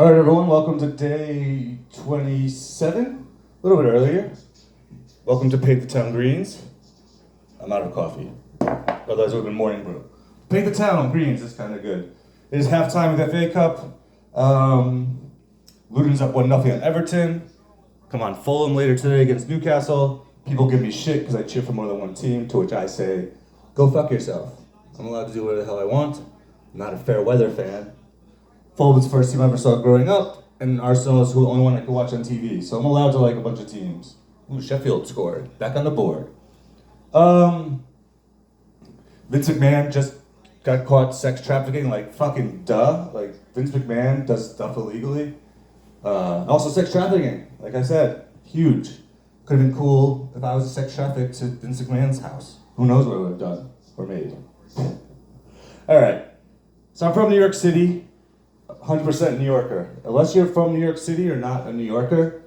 All right, everyone, welcome to day 27, a little bit earlier. Welcome to Paint the Town Greens. I'm out of coffee, otherwise it would have been morning brew. Paint the Town Greens is kind of good. It is halftime of the FA Cup. Luton's up 1-0 on Everton. Come on, Fulham later today against Newcastle. People give me shit because I cheer for more than one team, to which I say, go fuck yourself. I'm allowed to do whatever the hell I want. I'm not a fair weather fan. Fulham's first team I ever saw growing up, and Arsenal is the only one I could watch on TV. So I'm allowed to like a bunch of teams. Ooh, Sheffield scored. Back on the board. Vince McMahon just got caught sex trafficking, like fucking duh. Like Vince McMahon does stuff illegally. Also sex trafficking, like I said, huge. Could have been cool if I was a sex trafficked to Vince McMahon's house. Who knows what I would have done or made. All right, so I'm from New York City. 100% New Yorker. Unless you're from New York City, you're not a New Yorker.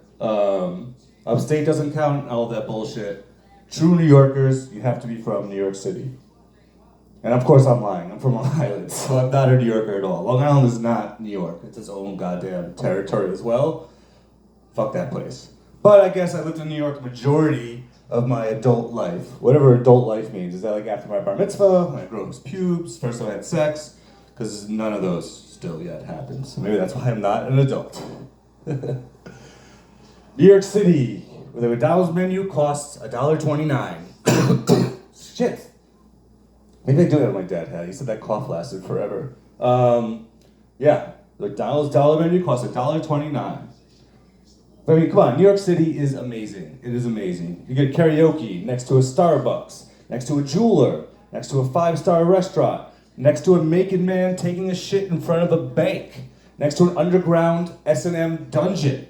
Upstate doesn't count, all that bullshit. True New Yorkers, you have to be from New York City. And of course I'm lying, I'm from Long Island, so I'm not a New Yorker at all. Long Island is not New York, it's its own goddamn territory as well. Fuck that place. But I guess I lived in New York majority of my adult life. Whatever adult life means. Is that like after my bar mitzvah, when I grew up as pubes, first time I had sex? Because none of those still yet happens. So maybe that's why I'm not an adult. New York City, where the McDonald's menu costs $1.29. Shit. Maybe I do have my dad had. He said that cough lasted forever. Yeah, the McDonald's dollar menu costs $1.29. But I mean, come on, New York City is amazing. It is amazing. You get karaoke next to a Starbucks, next to a jeweler, next to a 5-star restaurant, next to a making man taking a shit in front of a bank, next to an underground S&M dungeon,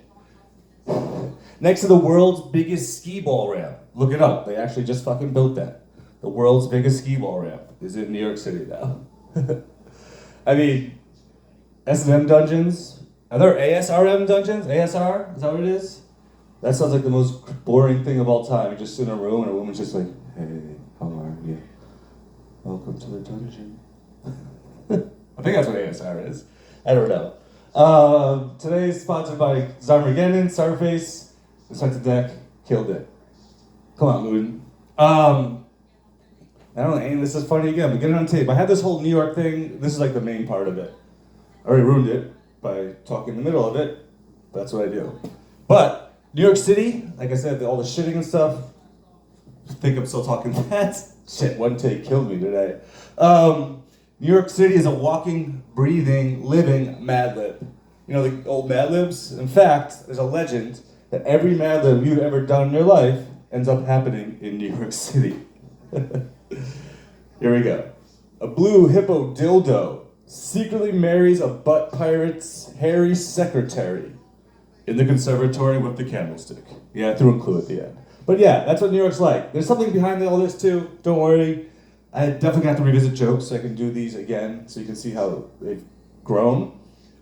next to the world's biggest skee ball ramp. Look it up, they actually just fucking built that. The world's biggest skee ball ramp is in New York City now. I mean, S&M dungeons, are there ASRM dungeons? ASR, is that what it is? That sounds like the most boring thing of all time. You just sit in a room and a woman's just like, hey, how are you? Welcome to the dungeon. I think that's what ASR is. I don't know. Today is sponsored by Zarmageddon, Starface, Inspect the Deck, killed it. Come on, Luton. I don't know, and this is funny again, but get it on tape. I had this whole New York thing, this is like the main part of it. I already ruined it by talking in the middle of it. That's what I do. But New York City, like I said, all the shitting and stuff, I think I'm still talking that. Shit, one take killed me today. New York City is a walking, breathing, living madlib. You know the old madlibs? In fact, there's a legend that every madlib you've ever done in your life ends up happening in New York City. Here we go. A blue hippo dildo secretly marries a butt pirate's hairy secretary in the conservatory with the candlestick. Yeah, I threw a clue at the end. But yeah, that's what New York's like. There's something behind all this too, don't worry. I definitely have to revisit jokes so I can do these again so you can see how they've grown.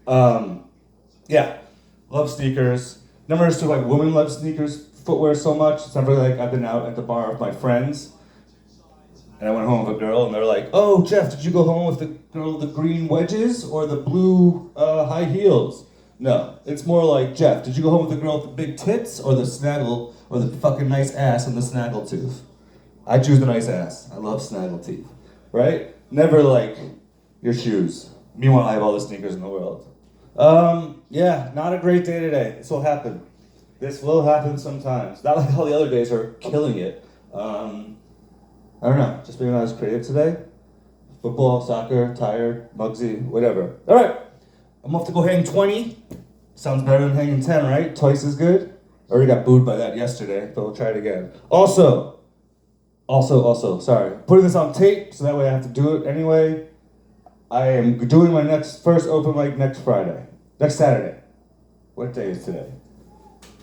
Yeah, love sneakers. Never understood why women love sneakers, footwear so much. It's never like I've been out at the bar with my friends and I went home with a girl and they're like, oh, Jeff, did you go home with the girl with the green wedges or the blue high heels? No, it's more like, Jeff, did you go home with the girl with the big tits or the snaggle or the fucking nice ass and the snaggle tooth? I choose the nice ass. I love snaggle teeth, right? Never like your shoes. Meanwhile, I have all the sneakers in the world. Yeah, not a great day today. This will happen. This will happen sometimes. Not like all the other days are killing it. I don't know, just being not as creative today. Football, soccer, tired, Muggsy, whatever. All right, I'm off to go hang 20. Sounds better than hanging 10, right? Twice as good. Already got booed by that yesterday, but we'll try it again. Also, sorry, putting this on tape, so that way I have to do it anyway. I am doing my first open mic next Saturday. What day is today?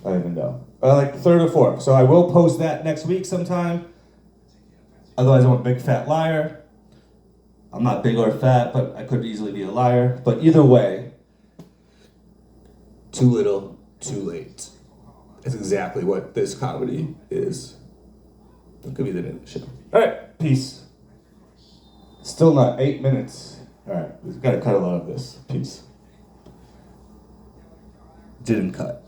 I don't even know. Like the 3rd or 4th. So I will post that next week sometime. Otherwise I'm a big fat liar. I'm not big or fat, but I could easily be a liar. But either way, too little, too late. That's exactly what this comedy is. It could be the name of the show. All right, peace. Still not 8 minutes. All right, we've got to cut a lot of this. Peace. didn't cut.